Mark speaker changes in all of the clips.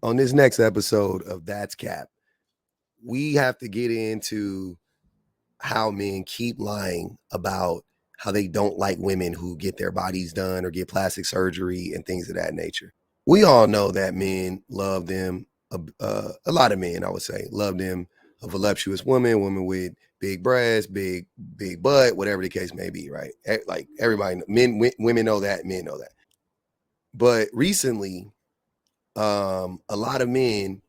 Speaker 1: On this next episode of That's Cap, we have to get into how men keep lying about how they don't like women who get their bodies done or get plastic surgery and things of that nature. We all know that men love them. A lot of men, I would say, love them. A voluptuous woman with big breasts, big butt, whatever the case may be, right? Like everybody, women know that, men know that. But recently, a lot of men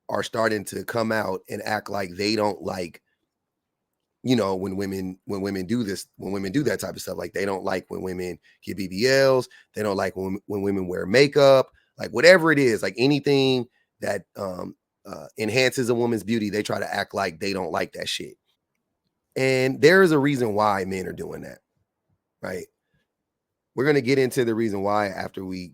Speaker 1: are starting to come out and act like they don't like, when women do this, when women do that type of stuff. Like they don't like when women get BBLs. They don't like when women wear makeup, like whatever it is, like anything that enhances a woman's beauty. They try to act like they don't like that shit. And there is a reason why men are doing that, right? We're going to get into the reason why after we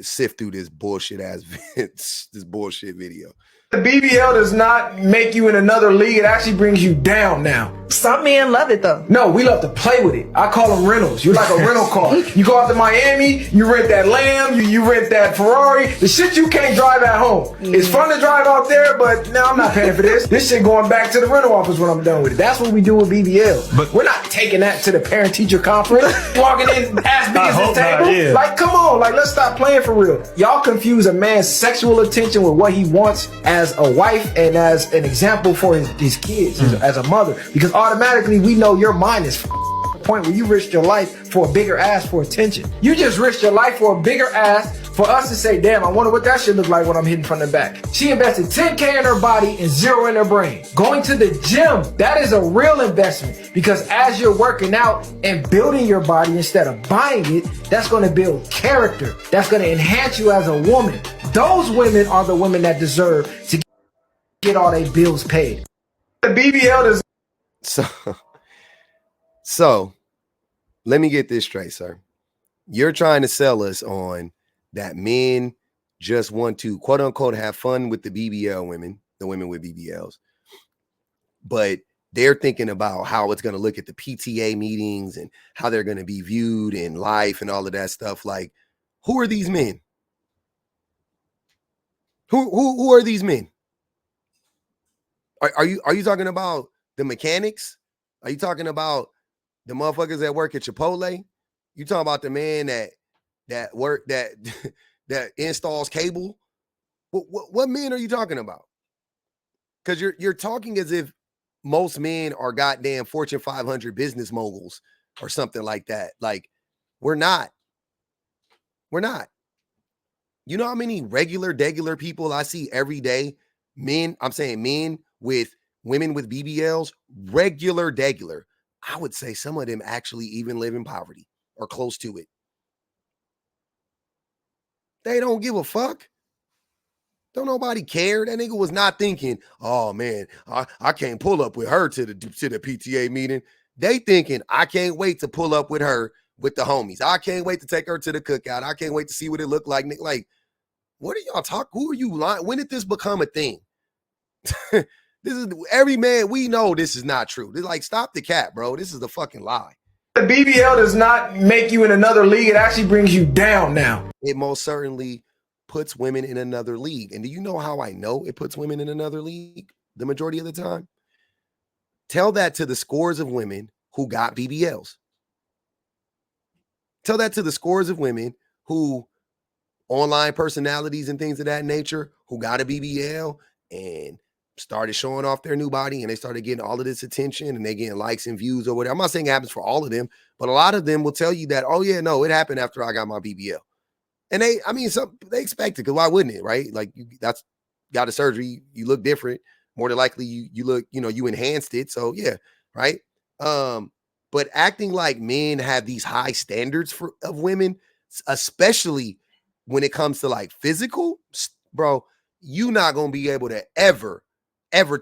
Speaker 1: sift through this bullshit ass this bullshit video.
Speaker 2: The BBL does not make you in another league. It actually brings you down now.
Speaker 3: Some men love it though.
Speaker 2: No, we love to play with it. I call them rentals. You're like a rental car. You go out to Miami, you rent that Lamb, you rent that Ferrari. The shit you can't drive at home. It's fun to drive out there, but now I'm not paying for this. This shit going back to the rental office when I'm done with it. That's what we do with BBL. But we're not taking that to the parent-teacher conference, walking in ass big as this table.
Speaker 4: Not, yeah.
Speaker 2: Like, come on, like let's stop playing for real. Y'all confuse a man's sexual attention with what he wants as a wife and as an example for his kids, as a mother, because automatically we know your mind is the point where you risked your life for a bigger ass for attention. You just risked your life for a bigger ass for us to say, damn, I wonder what that shit look like when I'm hitting from the back. She invested 10K in her body and 0 in her brain. Going to the gym, that is a real investment, because as you're working out and building your body instead of buying it, that's going to build character. That's going to enhance you as a woman. Those women are the women that deserve to get all their bills paid. The BBL does.
Speaker 1: So let me get this straight, sir. You're trying to sell us on that men just want to, quote unquote, have fun with the BBL women, the women with BBLs, but they're thinking about how it's going to look at the PTA meetings and how they're going to be viewed in life and all of that stuff. Like, who are these men? Who are these men? Are you talking about the mechanics? Are you talking about the motherfuckers that work at Chipotle? You talking about the man that work that installs cable? What men are you talking about? Because you're talking as if most men are goddamn Fortune 500 business moguls or something like that. Like, we're not. We're not. You know how many regular people I see every day? Men, I'm saying men with women with BBLs, regular. I would say some of them actually even live in poverty or close to it. They don't give a fuck. Don't nobody care. That nigga was not thinking, oh man, I can't pull up with her to the PTA meeting. They thinking, I can't wait to pull up with her with the homies. I can't wait to take her to the cookout. I can't wait to see what it looked like. Like, what are y'all talking? Who are you lying? When did this become a thing? This is every man. We know this is not true. They're like, stop the cap, bro. This is the fucking lie.
Speaker 2: The BBL does not make you in another league. It actually brings you down now.
Speaker 1: It most certainly puts women in another league. And do you know how I know it puts women in another league the majority of the time? Tell that to the scores of women who got BBLs. Tell that to the scores of women who online personalities and things of that nature who got a BBL and started showing off their new body and they started getting all of this attention and they getting likes and views or whatever. I'm not saying it happens for all of them, but a lot of them will tell you that, oh yeah, no, it happened after I got my BBL. And they expect it, because why wouldn't it, right? Like, that's got a surgery, you look different. More than likely you look, you enhanced it. So yeah, right? But acting like men have these high standards of women, especially when it comes to like physical, bro, you not gonna be able to ever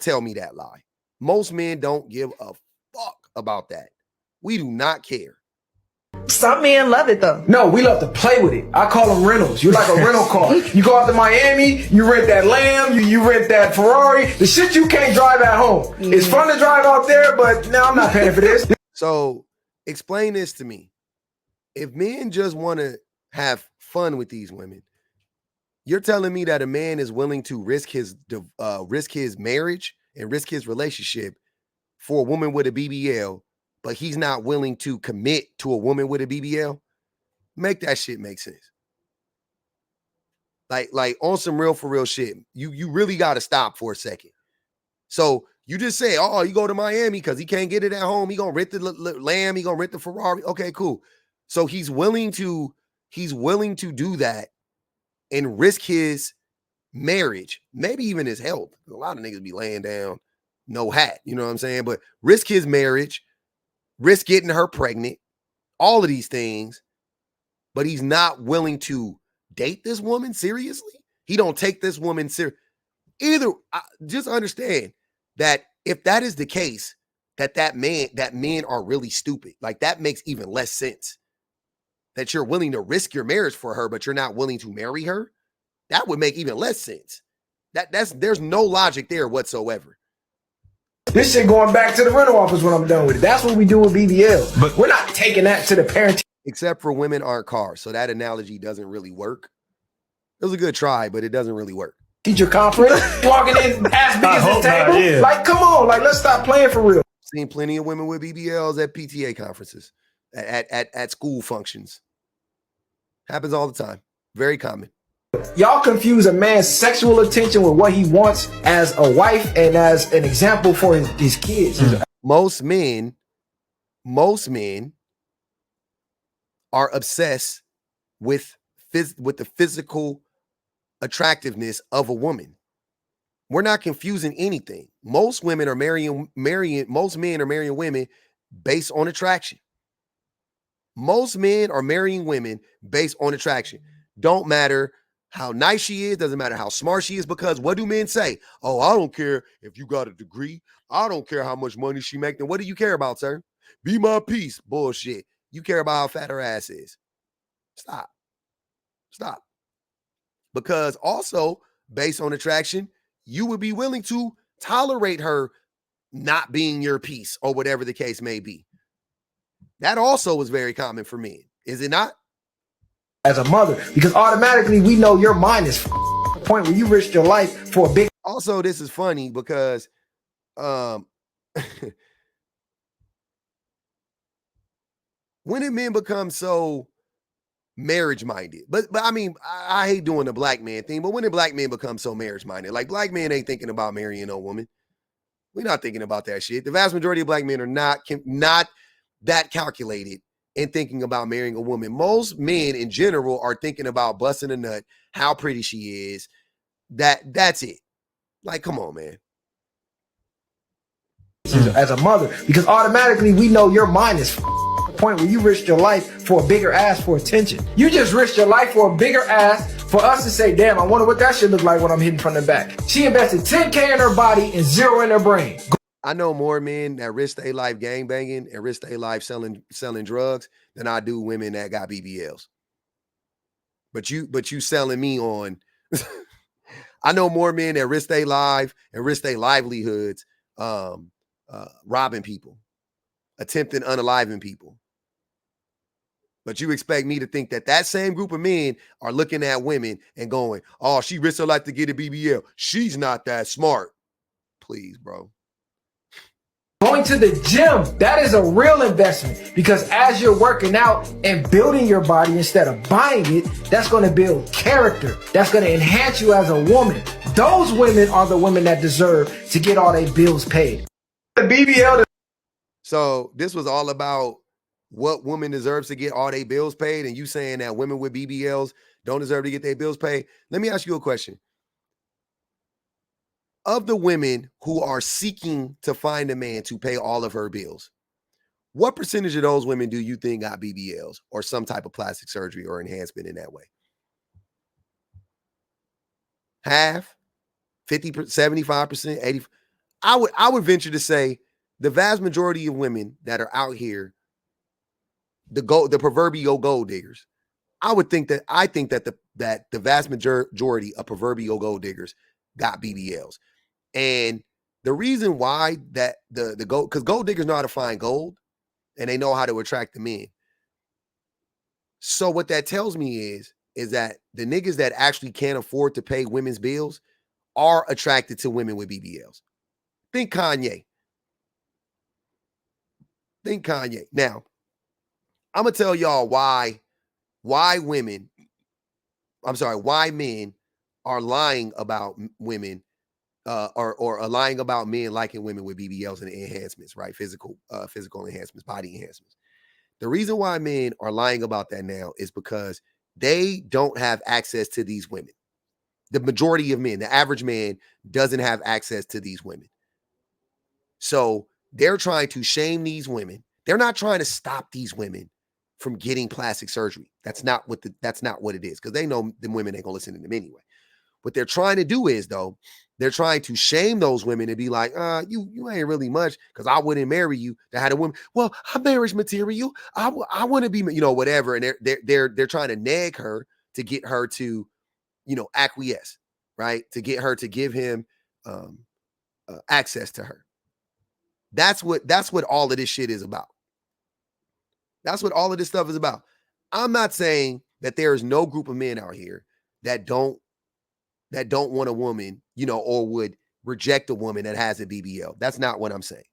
Speaker 1: tell me that lie. Most men don't give a fuck about that. We do not care.
Speaker 3: Some men love it though.
Speaker 2: No, we love to play with it. I call them rentals. You're like a rental car. You go out to Miami, you rent that Lamb, you rent that Ferrari. The shit you can't drive at home. It's fun to drive out there, but now I'm not paying for this.
Speaker 1: So explain this to me. If men just want to have fun with these women, You're telling me that a man is willing to risk his marriage and risk his relationship for a woman with a BBL, but he's not willing to commit to a woman with a BBL? Make that shit make sense. Like on some real for real shit. You really got to stop for a second. So you just say, oh, you go to Miami because he can't get it at home. He gonna rent the Lamb. He gonna rent the Ferrari. Okay, cool. So he's willing to do that and risk his marriage, maybe even his health. A lot of niggas be laying down, no hat. You know what I'm saying? But risk his marriage, risk getting her pregnant, all of these things. But he's not willing to date this woman seriously. He don't take this woman serious. Either just understand that if that is the case, that men are really stupid. Like that makes even less sense. That you're willing to risk your marriage for her, but you're not willing to marry her. That would make even less sense. There's no logic there whatsoever.
Speaker 2: This shit going back to the rental office when I'm done with it. That's what we do with BBL. But we're not taking that to the parenting.
Speaker 1: Except for women aren't cars. So that analogy doesn't really work. It was a good try, but it doesn't really work.
Speaker 2: Teacher conference, walking in ass big as the table. Not, yeah. Like, come on, like let's stop playing for real.
Speaker 1: Seen plenty of women with BBLs at PTA conferences, at school functions. Happens all the time. Very common.
Speaker 2: Y'all confuse a man's sexual attention with what he wants as a wife and as an example for his kids.
Speaker 1: Most men are obsessed with the physical attractiveness of a woman. We're not confusing anything. Most women are most men are marrying women based on attraction. Most men are marrying women based on attraction. Don't matter how nice she is, doesn't matter how smart she is, because what do men say? Oh, I don't care if you got a degree. I don't care how much money she makes. Then what do you care about, sir? Be my peace. Bullshit. You care about how fat her ass is. Stop. Because also, based on attraction, you would be willing to tolerate her not being your piece or whatever the case may be. That also is very common for men, is it not?
Speaker 2: As a mother, because automatically we know your mind is the point where you risked your life for a big.
Speaker 1: Also, this is funny because when did men become so marriage minded? But I mean, I hate doing the black man thing, but when did black men become so marriage minded? Like black men ain't thinking about marrying no woman. We're not thinking about that shit. The vast majority of black men are not that calculated in thinking about marrying a woman. Most men in general are thinking about busting a nut, how pretty she is. That's it. Like, come on, man.
Speaker 2: As a mother, because automatically we know your mind is the point where you risked your life for a bigger ass for attention. You just risked your life for a bigger ass for us to say, damn, I wonder what that shit look like when I'm hitting from the back. She invested $10K in her body and $0 in her brain.
Speaker 1: I know more men that risk their life gangbanging and risk their life selling drugs than I do women that got BBLs. But you selling me on. I know more men that risk their life and risk their livelihoods robbing people, attempting unaliving people. But you expect me to think that same group of men are looking at women and going, oh, she risked her life to get a BBL. She's not that smart. Please, bro.
Speaker 2: Going to the gym, that is a real investment, because as you're working out and building your body instead of buying it, that's going to build character. That's going to enhance you as a woman. Those women are the women that deserve to get all their bills paid. The BBL.
Speaker 1: So this was all about what woman deserves to get all their bills paid, and you saying that women with BBLs don't deserve to get their bills paid. Let me ask you a question. Of the women who are seeking to find a man to pay all of her bills, what percentage of those women do you think got BBLs or some type of plastic surgery or enhancement in that way? Half? 50%, 75%, 80%? I would venture to say the vast majority of women that are out here, the proverbial gold diggers, I think that the vast majority of proverbial gold diggers got BBLs. And the reason why that the gold, because gold diggers know how to find gold and they know how to attract the men. So what that tells me is is that the niggas that actually can't afford to pay women's bills are attracted to women with BBLs. Think Kanye. Think Kanye. Now, I'm going to tell y'all why men are lying about women or are lying about men liking women with BBLs and enhancements, right? Physical enhancements, body enhancements. The reason why men are lying about that now is because they don't have access to these women. The majority of men, the average man, doesn't have access to these women. So they're trying to shame these women. They're not trying to stop these women from getting plastic surgery. That's not what it is, because they know the women ain't gonna listen to them anyway. What they're trying to do is, though, they're trying to shame those women and be like, you ain't really much, because I wouldn't marry you to have a woman. Well, I'm marriage material. I want to be, whatever. And they're trying to nag her to get her to, acquiesce, right? To get her to give him access to her. That's what all of this shit is about. That's what all of this stuff is about. I'm not saying that there is no group of men out here that don't want a woman, or would reject a woman that has a BBL. That's not what I'm saying.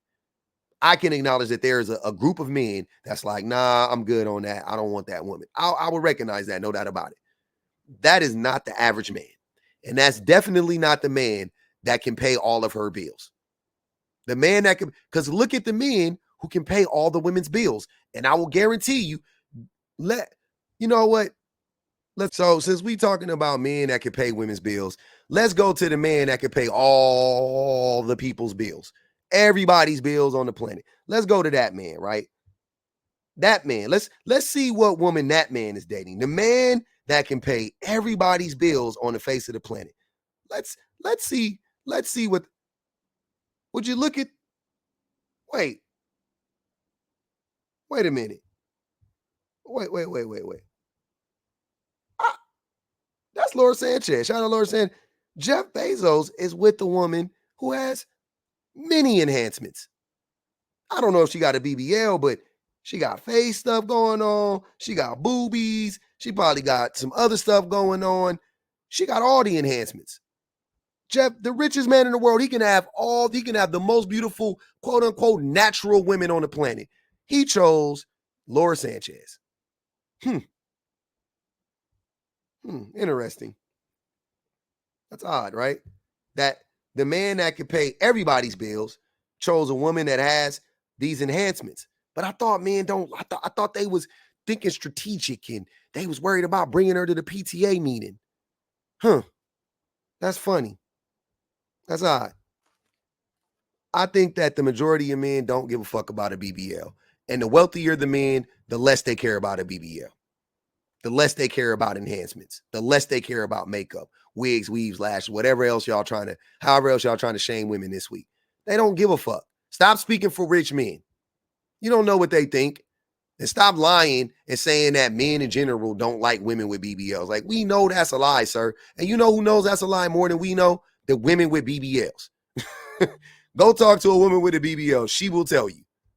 Speaker 1: I can acknowledge that there's a group of men that's like, nah, I'm good on that. I don't want that woman. I would recognize that, no doubt about it. That is not the average man. And that's definitely not the man that can pay all of her bills. The man that can, because look at the men who can pay all the women's bills. And I will guarantee you, so since we talking about men that can pay women's bills, let's go to the man that can pay all the people's bills, everybody's bills on the planet. Let's go to that man, right? That man, let's see what woman that man is dating. The man that can pay everybody's bills on the face of the planet. Let's see what, would you look at, wait a minute. Wait. That's Laura Sanchez. Shout out Laura Sanchez. Jeff Bezos is with the woman who has many enhancements. I don't know if she got a BBL, but she got face stuff going on. She got boobies. She probably got some other stuff going on. She got all the enhancements. Jeff, the richest man in the world, he can have the most beautiful, quote unquote, natural women on the planet. He chose Laura Sanchez. Interesting. That's odd, right? That the man that could pay everybody's bills chose a woman that has these enhancements. But I thought men I thought they was thinking strategic and they was worried about bringing her to the PTA meeting. That's funny. That's odd. I think that the majority of men don't give a fuck about a BBL. And the wealthier the men, the less they care about a BBL. The less they care about enhancements. The less they care about makeup, wigs, weaves, lashes, however else y'all trying to shame women this week. They don't give a fuck. Stop speaking for rich men. You don't know what they think. And stop lying and saying that men in general don't like women with BBLs. Like, we know that's a lie, sir. And you know who knows that's a lie more than we know? The women with BBLs. Go talk to a woman with a BBL. She will tell you.